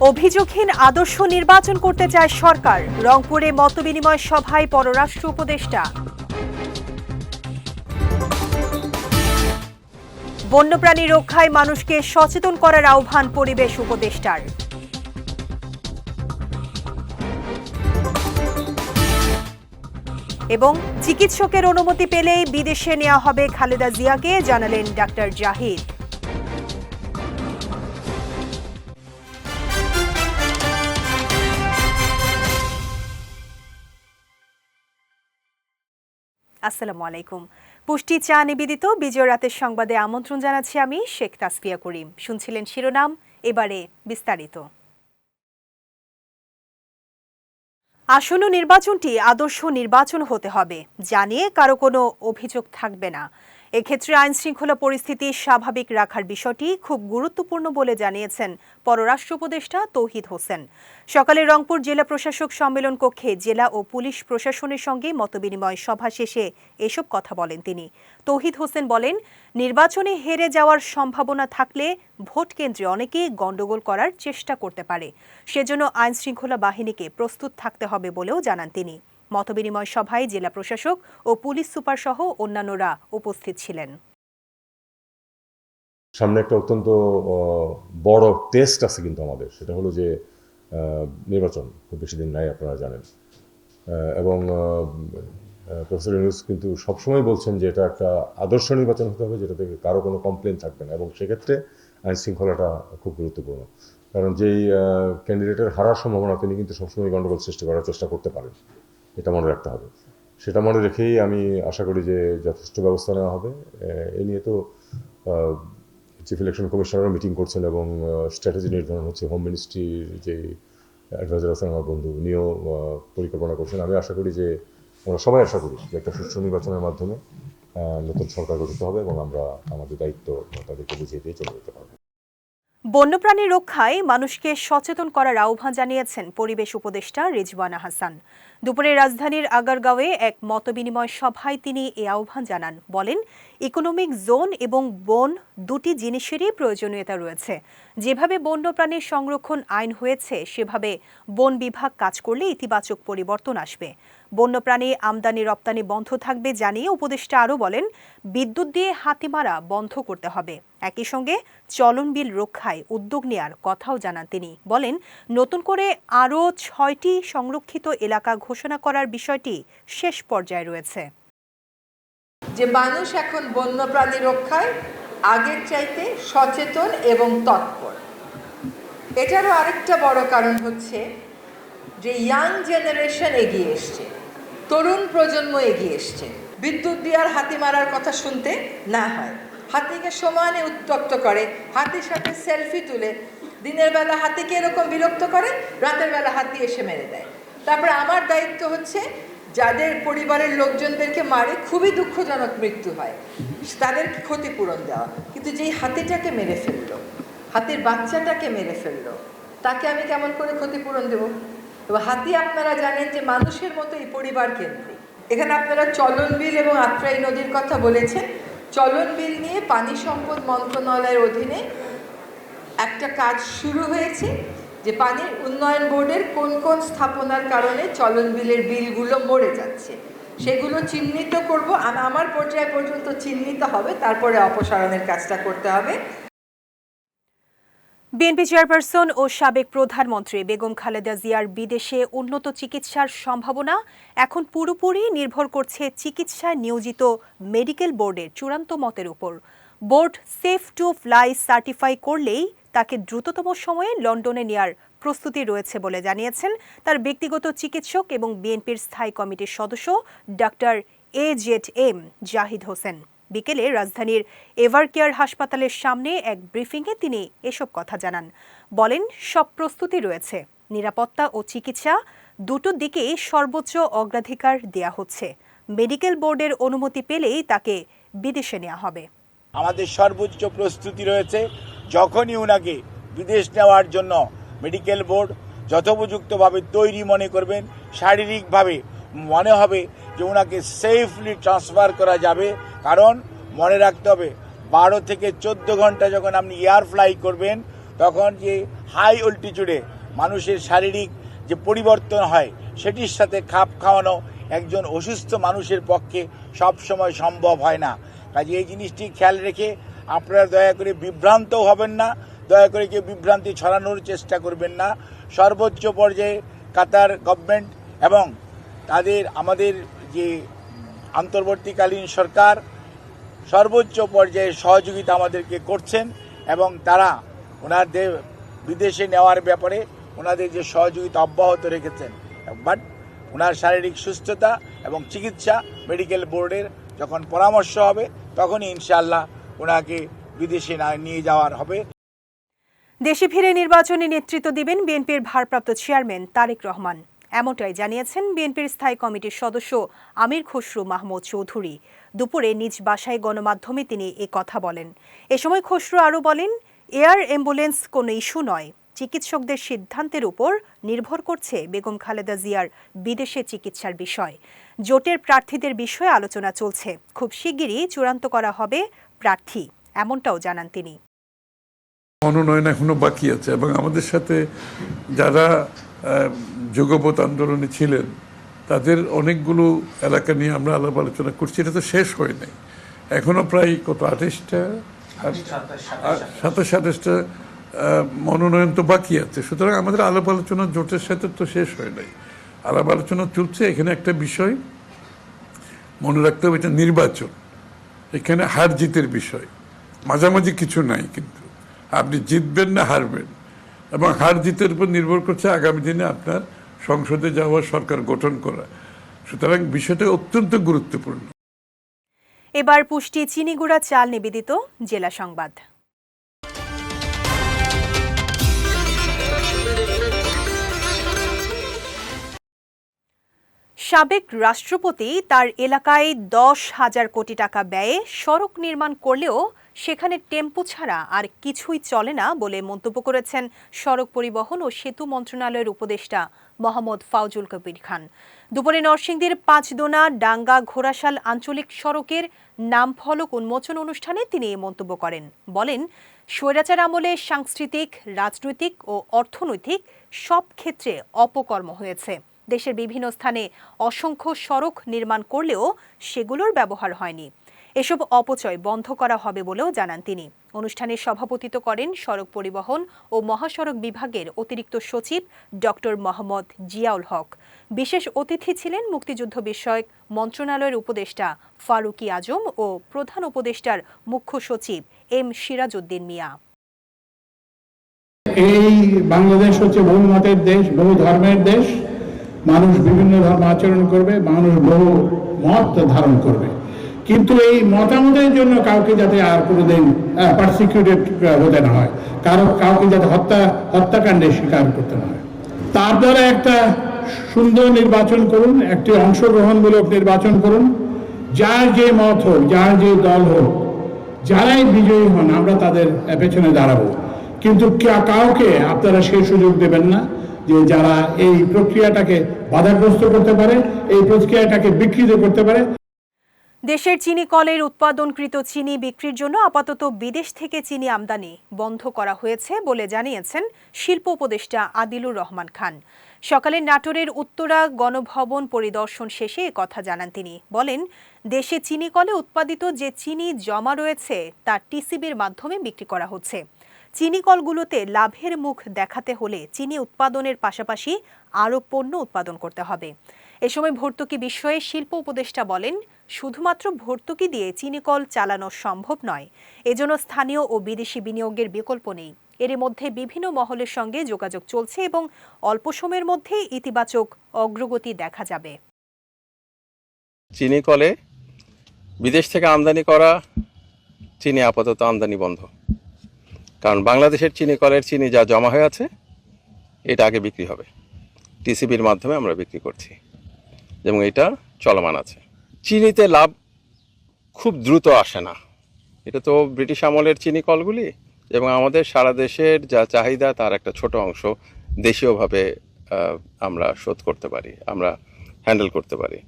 অভিযোগহীন আদর্শ নির্বাচন করতে চায় সরকার। রংপুরে মতবিনিময় সভায় পররাষ্ট্র উপদেষ্টা। বন্যপ্রাণী রক্ষায় মানুষকে সচেতন করার আহ্বান পরিবেশ উপদেষ্টার। এবং চিকিৎসকের অনুমতি পেলেই বিদেশে নেওয়া হবে খালেদা জিয়াকে, জানালেন ডাক্তার জাহিদ। আসসালামু আলাইকুম। পুষ্টি চা নিবেদিত বিজয় রাতের সংবাদে আমন্ত্রণ জানাচ্ছি আমি শেখ তাসফিয়া করিম। শুনছিলেন শিরোনাম, এবারে বিস্তারিত। আসন্ন নির্বাচনটি আদর্শ নির্বাচন হতে হবে, জানিয়ে কারো কোনো অভিযোগ থাকবে না। এক্ষেত্রে আইন শৃঙ্খলা পরিস্থিতি স্বাভাবিক রাখার বিষয়টি খুব গুরুত্বপূর্ণ বলে জানিয়েছেন পররাষ্ট্র উপদেষ্টা তৌহিদ হোসেন। সকালে রংপুর জেলা প্রশাসক সম্মেলন কক্ষে জেলা ও পুলিশ প্রশাসনের সঙ্গে মতবিনিময় সভা শেষে এসব কথা বলেন তিনি। তৌহিদ হোসেন বলেন, নির্বাচনে হেরে যাওয়ার সম্ভাবনা থাকলে ভোট কেন্দ্রে অনেকেই গণ্ডগোল করার চেষ্টা করতে পারে, সেজন্য আইন শৃঙ্খলা বাহিনীকে প্রস্তুত থাকতে হবে বলেও জানান তিনি। মতবিনিময় সভায় জেলা প্রশাসক ও পুলিশ সুপার সহ অন্যান্যরা উপস্থিত ছিলেন। সামনে একটা অত্যন্ত বড় টেস্ট আছে কিন্তু আমাদের, সেটা হলো যে নির্বাচন খুব বেশি দিন নাই, আপনারা জানেন। এবং প্রফেসর ইউনূস কিন্তু সবসময় বলছেন যে এটা একটা আদর্শ নির্বাচন হতে হবে, যেটা থেকে কারো কোনো কমপ্লেন থাকবে না, এবং সেক্ষেত্রে আইন শৃঙ্খলাটা খুব গুরুত্বপূর্ণ। কারণ যেই ক্যান্ডিডেটের হারার সম্ভাবনা, তিনি কিন্তু সবসময় গণ্ডগোল সৃষ্টি করার চেষ্টা করতে পারেন, এটা মনে রাখতে হবে। সেটা মনে রেখেই আমি আশা করি যে যথেষ্ট ব্যবস্থা নেওয়া হবে। এ নিয়ে তো চিফ ইলেকশন কমিশনারও মিটিং করছেন এবং স্ট্র্যাটেজি নির্ধারণ হচ্ছে। হোম মিনিস্ট্রির যে অ্যাডভাইজার আছেন আমার বন্ধু, উনিও পরিকল্পনা করছেন। আমি আশা করি যে আমরা সবাই আশা করি যে একটা সুষ্ঠু নির্বাচনের মাধ্যমে নতুন সরকার গঠিত হবে এবং আমরা আমাদের দায়িত্ব তাদেরকে বুঝিয়ে দিয়ে চলে যেতে পারবো। বন্যপ্রাণী রক্ষায় মানুষকে সচেতন করার আহ্বান জানিয়েছেন পরিবেশ উপদেষ্টা রিজওয়ানা হাসান। দুপুরে রাজধানীর আগারগাঁওয়ে এক মতবিনিময় সভায় তিনি এ আহ্বান জানান। বলেন, ইকোনমিক জোন এবং বন দুটি জিনিসেরই প্রয়োজনীয়তা রয়েছে। যেভাবে বন্যপ্রাণীর সংরক্ষণ আইন হয়েছে, সেভাবে বন বিভাগ কাজ করলে ইতিবাচক পরিবর্তন আসবে। বন্যপ্রাণী আমদানি রপ্তানি বন্ধ থাকবে জানিয়ে উপদেষ্টা আরও বলেন, বিদ্যুৎ দিয়ে হাতি মারা বন্ধ করতে হবে। একই সঙ্গে চলন বিল রক্ষায় উদ্যোগ নেয়ার কথাও জানান তিনি। বলেন, নতুন করে আরও 6টি সংরক্ষিত এলাকা ঘোষণা করার বিষয়টি শেষ পর্যায়ে রয়েছে। যে মানুষ এখন বন্যপ্রাণী রক্ষায় আগের চাইতে সচেতন এবং তৎপর। এটারও আরেকটা বড় কারণ হচ্ছে যে ইয়াং জেনারেশন এগিয়ে এসছে, তরুণ প্রজন্ম এগিয়ে এসছে। বিদ্যুৎ দিয়ে আর হাতি মারার কথা শুনতে না হয়। হাতিকে সমানে উত্ত্যক্ত করে, হাতির সাথে সেলফি তুলে, দিনের বেলা হাতিকে এরকম বিরক্ত করে, রাতের বেলা হাতি এসে মেরে দেয়। তারপরে আমার দায়িত্ব হচ্ছে যাদের পরিবারের লোকজনদেরকে মারে, খুবই দুঃখজনক মৃত্যু হয়, তাদেরকে ক্ষতিপূরণ দেওয়া। কিন্তু যেই হাতিটাকে মেরে ফেললো, হাতির বাচ্চাটাকে মেরে ফেললো, তাকে আমি কেমন করে ক্ষতিপূরণ দেবো? এবং হাতি আপনারা জানেন যে মানুষের মতো এই পরিবার কেন্দ্রিক। এখানে আপনারা চলন বিল এবং আত্রাই নদীর কথা বলেছেন। চলন বিল নিয়ে পানি সম্পদ মন্ত্রণালয়ের অধীনে একটা কাজ শুরু হয়েছে, যে পানির উন্নয়ন বোর্ডের কোন কোন স্থাপনার কারণে চলন বিলের বিলগুলো মরে যাচ্ছে, সেগুলো চিহ্নিত করব। আমার পর্যায় পর্যন্ত চিহ্নিত হবে, তারপরে অপসারণের কাজটা করতে হবে। বিএনপি চেয়ারপারসন ও সাবেক প্রধানমন্ত্রী বেগম খালেদা জিয়ার বিদেশে উন্নত চিকিৎসার সম্ভাবনা এখন পুরোপুরি নির্ভর করছে চিকিৎসায় নিয়োজিত মেডিকেল বোর্ডের চূড়ান্ত মতের উপর। Board safe to fly certify করলেই তাকে দ্রুততম সময়ে লন্ডনে নেয়ার প্রস্তুতি রয়েছে বলে জানিয়েছেন তার ব্যক্তিগত চিকিৎসক এবং বিএনপির স্থায়ী কমিটির সদস্য ডাক্তার AZM জাহিদ হোসেন। বিকেলে রাজধানীর এভারকেয়ার হাসপাতালের সামনে এক ব্রিফিংয়ে তিনি এসব কথা জানান। বলেন, সব প্রস্তুতি রয়েছে, নিরাপত্তা ও চিকিৎসা দুটো দিকেই সর্বোচ্চ অগ্রাধিকার দেয়া হচ্ছে। মেডিকেল বোর্ডের অনুমতি পেলেই তাকে বিদেশে নেওয়া হবে। আমাদের সর্বোচ্চ প্রস্তুতি রয়েছে। যখনই উনাকে বিদেশ নেওয়ার জন্য মেডিকেল বোর্ড যথোপযুক্তভাবে তৈরি মনে করবেন, শারীরিকভাবে মনে হবে যে উনাকে সেফলি ট্রান্সফার করা যাবে। কারণ মনে রাখতে হবে, 12 থেকে 14 ঘন্টা যখন আপনি এয়ার ফ্লাই করবেন, তখন যে হাই অল্টিটিউডে মানুষের শারীরিক যে পরিবর্তন হয় সেটির সাথে খাপ খাওয়ানো একজন অসুস্থ মানুষের পক্ষে সবসময় সম্ভব হয় না। কাজে এই জিনিসটি খেয়াল রেখে আপনারা দয়া করে বিভ্রান্ত হবেন না, দয়া করে কেউ বিভ্রান্তি ছড়ানোর চেষ্টা করবেন না। সর্বোচ্চ পর্যায়ে কাতার গভর্নমেন্ট এবং আমাদের যে অন্তর্বর্তীকালীন সরকার সর্বোচ্চ পর্যায়ে সহযোগিতা আমাদেরকে করছেন এবং তারা ওনাদের বিদেশে নেওয়ার ব্যাপারে ওনাদের যে সহযোগিতা অব্যাহত রেখেছেন। বাট ওনার শারীরিক সুস্থতা এবং চিকিৎসা মেডিকেল বোর্ডের যখন পরামর্শ হবে তখনই ইনশাআল্লাহ ওনাকে বিদেশে নিয়ে যাওয়ার হবে। দেশে ফিরে নির্বাচনী নেতৃত্ব দিবেন বিএনপির ভারপ্রাপ্ত চেয়ারম্যান তারেক রহমান। এমনটাই জানিয়েছেন বিএনপির স্থায়ী কমিটির সদস্য আমির খসরু মাহমুদ চৌধুরী। দুপুরে নিজ বাসায় গণমাধ্যমে তিনি এ কথা বলেন। এ সময় খসরু আরও বলেন, এয়ার অ্যাম্বুলেন্স কোনো ইস্যু নয়, চিকিৎসকদের সিদ্ধান্তের উপর নির্ভর করছে বেগম খালেদা জিয়ার বিদেশে চিকিৎসার বিষয়। জোটের প্রার্থীদের বিষয়ে আলোচনা চলছে, খুব শিগগিরই চূড়ান্ত করা হবে প্রার্থী, এমনটাও জানান তিনি। মনোনয়ন এখনো বাকি আছে এবং আমাদের সাথে যারা যুগপৎ আন্দোলনে ছিলেন তাদের অনেকগুলো এলাকা নিয়ে আমরা আলাপ আলোচনা করছি। এটা তো শেষ হয় নাই, এখনো প্রায় 27-28টা মনোনয়ন তো বাকি আছে। সুতরাং আমাদের আলাপ আলোচনা জোটের সাথে তো শেষ হয় নাই, আলাপ আলোচনা চলছে। এখানে একটা বিষয় মনে রাখতে হবে, এটা নির্বাচন, এখানে হার জিতের বিষয়, মাঝামাঝি কিছু নাই। কিন্তু আপনি জিতবেন না হারবেন, এবং হার জিতের উপর নির্ভর করছে আগামী দিনে আপনার সংসদে যাওয়া, সরকার গঠন করা। সুতরাং বিষয়টা অত্যন্ত গুরুত্বপূর্ণ। এবার পুষ্টি চিনিগুড়া চাল নিবেদিত জেলা সংবাদ। সাবেক রাষ্ট্রপতি তার এলাকায় 10,000 কোটি টাকা ব্যয়ে সড়ক নির্মাণ করলেও সেখানে টেম্পো ছাড়া আর কিছুই চলে না বলে মন্তব্য করেছেন সড়ক পরিবহন ও সেতু মন্ত্রণালয়ের উপদেষ্টা মোহাম্মদ ফাউজুল কবির খান। দুপুরে নরসিংদীর পাঁচদোনা ডাঙ্গা ঘোড়াশাল আঞ্চলিক সড়কের নামফলক উন্মোচন অনুষ্ঠানে তিনি এই মন্তব্য করেন। বলেন, স্বৈরাচার আমলে সাংস্কৃতিক, রাজনৈতিক ও অর্থনৈতিক সব ক্ষেত্রে অপকর্ম হয়েছে। দেশের বিভিন্ন স্থানে অসংখ্য সড়ক নির্মাণ করলেও সেগুলোর ব্যবহার হয়নি। এসব অপচয় বন্ধ করা হবে বলেও জানান তিনি। অনুষ্ঠানে সভাপতিত্ব করেন সড়ক পরিবহন ও মহাসড়ক বিভাগের অতিরিক্ত সচিব ডক্টর মোহাম্মদ জিয়াউল হক। বিশেষ অতিথি ছিলেন মুক্তিযুদ্ধ বিষয়ক মন্ত্রণালয়ের উপদেষ্টা ফারুকি আজম ও প্রধান উপদেষ্টার মুখ্য সচিব এম সিরাজউদ্দিন মিয়া। এই বাংলাদেশ হচ্ছে বহু মতের দেশ, বহু ধর্মের দেশ। মানুষ বিভিন্ন ধর্ম আচরণ করবে, মানুষ বহু মত ধারণ করবে, কিন্তু এই মতামতের জন্য কাউকে যাতে আর কোনোদিন পারসিকিউটেড হতে না হয়, কাউকে যাতে হত্যাকাণ্ডের শিকার করতে না হয়, তার দ্বারা একটা সুন্দর নির্বাচন করুন, একটি অংশগ্রহণমূলক নির্বাচন করুন। যার যে মত হোক, যার যে দল হোক, যারাই বিজয়ী হন আমরা তাদের পেছনে দাঁড়াবো, কিন্তু কাউকে আপনারা সেই সুযোগ দেবেন না যে যারা এই প্রক্রিয়াটাকে বাধাগ্রস্ত করতে পারে, এই প্রক্রিয়াটাকে বিকৃত করতে পারে। দেশের চিনি কলের উৎপাদনকৃত চিনি বিক্রির জন্য আপাতত বিদেশ থেকে চিনি আমদানি বন্ধ করা হয়েছে বলে জানিয়েছেন শিল্প উপদেষ্টা আদিলুর রহমান খান। সকালে নাটোরের উত্তরা গণভবন পরিদর্শন শেষে একথা জানান তিনি। বলেন, দেশে চিনি কলে উৎপাদিত যে চিনি জমা রয়েছে তা টিসিবির মাধ্যমে বিক্রি করা হচ্ছে। চিনি কলগুলোতে লাভের মুখ দেখাতে হলে চিনি উৎপাদনের পাশাপাশি আরও পণ্য উৎপাদন করতে হবে। এ সময় ভর্তুকি বিষয়ে শিল্প উপদেষ্টা বলেন, শুধুমাত্র ভর্তুকি দিয়ে চিনিকল চালানো সম্ভব নয়, এজন্য স্থানীয় ও বিদেশি বিনিয়োগের বিকল্প নেই। এর মধ্যে বিভিন্ন মহলের সঙ্গে যোগাযোগ চলছে এবং অল্প সময়ের মধ্যে ইতিবাচক অগ্রগতি দেখা যাবে। চিনি কলে বিদেশ থেকে আমদানি করা চিনি আপাতত আমদানি বন্ধ, কারণ বাংলাদেশের চিনি কলের চিনি যা জমা হয়ে আছে এটা আগে বিক্রি হবে, টিসিবির মাধ্যমে আমরা বিক্রি করছি এবং এটা চলমান আছে। চিনিতে লাভ খুব দ্রুত আসে না, এটা তো ব্রিটিশ আমলের চিনি কলগুলি, এবং আমাদের সারা দেশের যা চাহিদা তার একটা ছোট অংশ দেশীয়ভাবে আমরা শোধ করতে পারি, আমরা হ্যান্ডেল করতে পারি।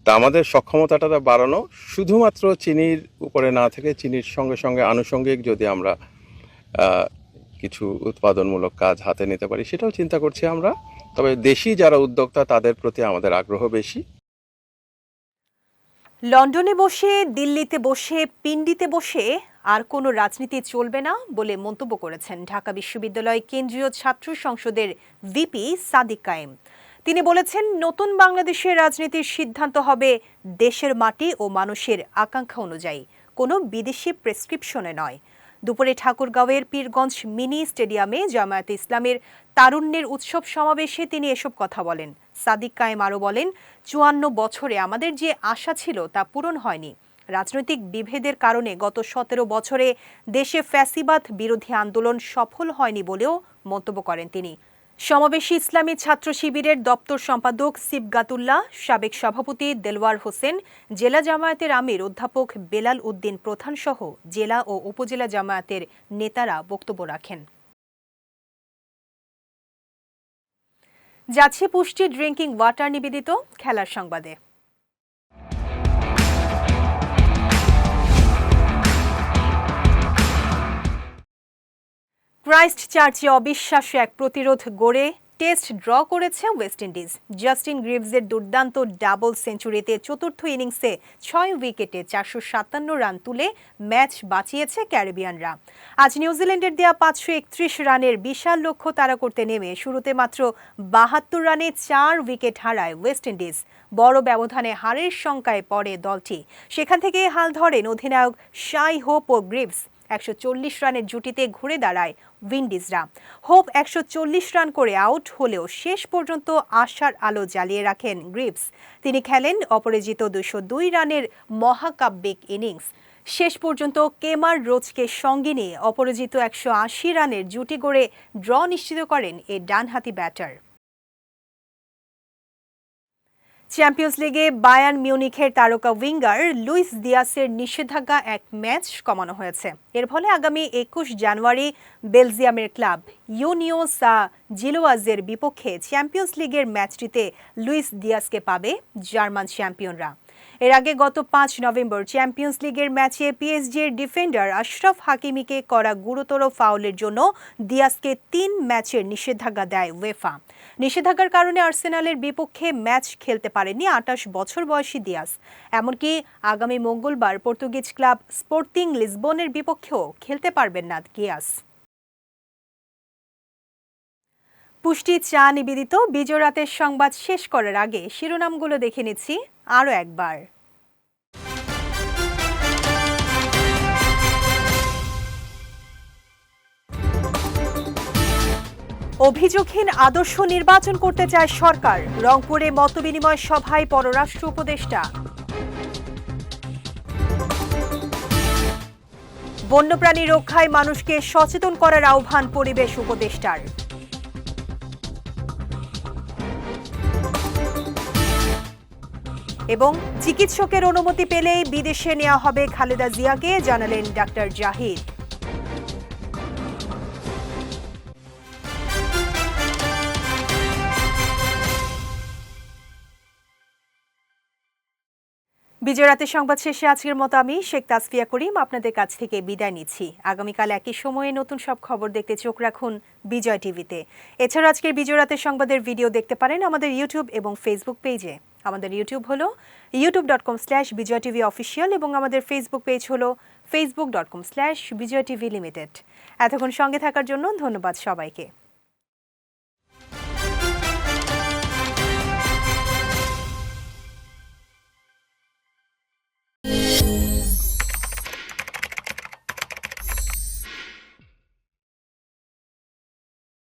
তা আমাদের সক্ষমতাটা বাড়ানো শুধুমাত্র চিনির উপরে না থেকে চিনির সঙ্গে সঙ্গে আনুষঙ্গিক যদি আমরা কিছু উৎপাদনমূলক কাজ হাতে নিতে পারি, সেটাও চিন্তা করছি আমরা। তবে দেশি যারা উদ্যোক্তা তাদের প্রতি আমাদের আগ্রহ বেশি। লন্ডনে বসে, দিল্লিতে বসে, পিন্ডিতে বসে আর কোনো রাজনীতি চলবে না বলে মন্তব্য করেছেন ঢাকা বিশ্ববিদ্যালয় কেন্দ্রীয় ছাত্র সংসদের ভিপি সাদিক কায়েম। তিনি বলেছেন, নতুন বাংলাদেশের রাজনীতির সিদ্ধান্ত হবে দেশের মাটি ও মানুষের আকাঙ্ক্ষা অনুযায়ী, কোনো বিদেশি প্রেসক্রিপশনে নয়। দুপুরে ঠাকুরগাঁওয়ের পীরগঞ্জ মিনি স্টেডিয়ামে জামায়াতে ইসলামের তারুণ্যের উৎসব সমাবেশে তিনি এসব কথা বলেন। সাদিক কায়েম আরও বলেন, ৫৪ বছরে আমাদের যে আশা ছিল তা পূরণ হয়নি। রাজনৈতিক বিভেদের কারণে গত ১৭ বছরে দেশে ফ্যাসিবাদ বিরোধী আন্দোলন সফল হয়নি বলেও মন্তব্য করেন তিনি। সমাবেশে ইসলামী ছাত্র শিবিরের দপ্তর সম্পাদক সিবগাতুল্লাহ, সাবেক সভাপতি দেলওয়ার হোসেন, জেলা জামায়াতের আমির অধ্যাপক বেলাল উদ্দিন প্রধান সহ জেলা ও উপজেলা জামায়াতের নেতারা বক্তব্য রাখেন। যাচ্ছে পুষ্টি ড্রিঙ্কিং ওয়াটার নিবেদিত খেলার সংবাদে। ক্রাইস্ট চার্চে অবিশ্বাস্য এক প্রতিরোধ গড়ে টেস্ট ড্র করেছে ওয়েস্ট ইন্ডিজ। জাস্টিন গ্রিভসের দুর্দান্ত ডাবল সেঞ্চুরিতে চতুর্থ ইনিংসে ৬ উইকেটে ৪৫৭ রান তুলে ম্যাচ বাঁচিয়েছে ক্যারিবিয়ানরা। আজ নিউজিল্যান্ডের দেয়া ৫৩১ রানের বিশাল লক্ষ্য তাড়া করতে নেমে শুরুতে মাত্র ৭২ রানে ৪ উইকেট হারায় ওয়েস্ট ইন্ডিজ। বড় ব্যবধানে হারের শঙ্কায় পড়ে দলটি। সেখান থেকে হাল ধরেন অধিনায়ক শাই হোপ ও গ্রিভস। ১৪০ রানের জুটিতে ঘুরে দাঁড়ায় উইন্ডিজরা। হোপ ১৪০ রান করে আউট হলেও শেষ পর্যন্ত আশার আলো জ্বালিয়ে রাখেন গ্রিভস। তিনি খেলেন অপরাজিত ২০২ রানের মহাকাব্যিক ইনিংস। শেষ পর্যন্ত কেমার রোচকে সঙ্গে নিয়ে অপরাজিত ১৮০ রানের জুটি গড়ে ড্র নিশ্চিত করেন এই ডানহাতি ব্যাটার। চ্যাম্পিয়ন্স লিগে বায়ার্ন মিউনিখের তারকা উইঙ্গার লুইস দিয়াসের নিষেধাজ্ঞা এক ম্যাচ কমানো হয়েছে। এর ফলে আগামী ২১ জানুয়ারি বেলজিয়ামের ক্লাব ইউনিয়ন সা জিলোয়াজের বিপক্ষে চ্যাম্পিয়ন্স লিগের ম্যাচটিতে লুইস দিয়াসকে পাবে জার্মান চ্যাম্পিয়নরা। এর আগে গত ৫ নভেম্বর চ্যাম্পিয়ন্স লিগের ম্যাচে পিএসজির ডিফেন্ডার আশরাফ হাকিমিকে করা গুরুতর ফাউলের জন্য দিয়াসকে ৩ ম্যাচের নিষেধাজ্ঞা দেয় উয়েফা। নিষেধাজ্ঞার কারণে আর্সেনালের বিপক্ষে ম্যাচ খেলতে পারেননি ২৮ বছর বয়সী দিয়াস। এমনকি আগামী মঙ্গলবার পর্তুগিজ ক্লাব স্পোর্টিং লিসবনের বিপক্ষেও খেলতে পারবেন না দিয়াস। পুষ্টি চা নিবেদিত বিজয় রাতের সংবাদ শেষ করার আগে শিরোনামগুলো দেখে নিচ্ছি আরও একবার। অভিযোগহীন আদর্শ নির্বাচন করতে চায় সরকার, রংপুরে মতবিনিময় সভায় পররাষ্ট্র উপদেষ্টা। বন্যপ্রাণী রক্ষায় মানুষকে সচেতন করার আহ্বান পরিবেশ উপদেষ্টার। এবং চিকিৎসকের অনুমতি পেলেই বিদেশে নেওয়া হবে খালেদা জিয়াকে, জানালেন ডাক্তার জাহিদ। বিজয় রাতের সংবাদ শেষে আজকের মতো আমি শেখ তাসফিয়া করিম আপনাদের কাছ থেকে বিদায় নিচ্ছি। আগামীকাল একই সময়ে নতুন সব খবর দেখতে চোখ রাখুন বিজয় টিভিতে। এছাড়া আজকের বিজয় রাতের সংবাদের ভিডিও দেখতে পারেন আমাদের ইউটিউব এবং ফেসবুক পেজে। আমাদের ইউটিউব হলো youtube.com/BijayTVOfficial এবং আমাদের ফেসবুক পেজ হলো facebook.com/BijayTVLimited। এতক্ষণ সঙ্গে থাকার জন্য ধন্যবাদ সবাইকে।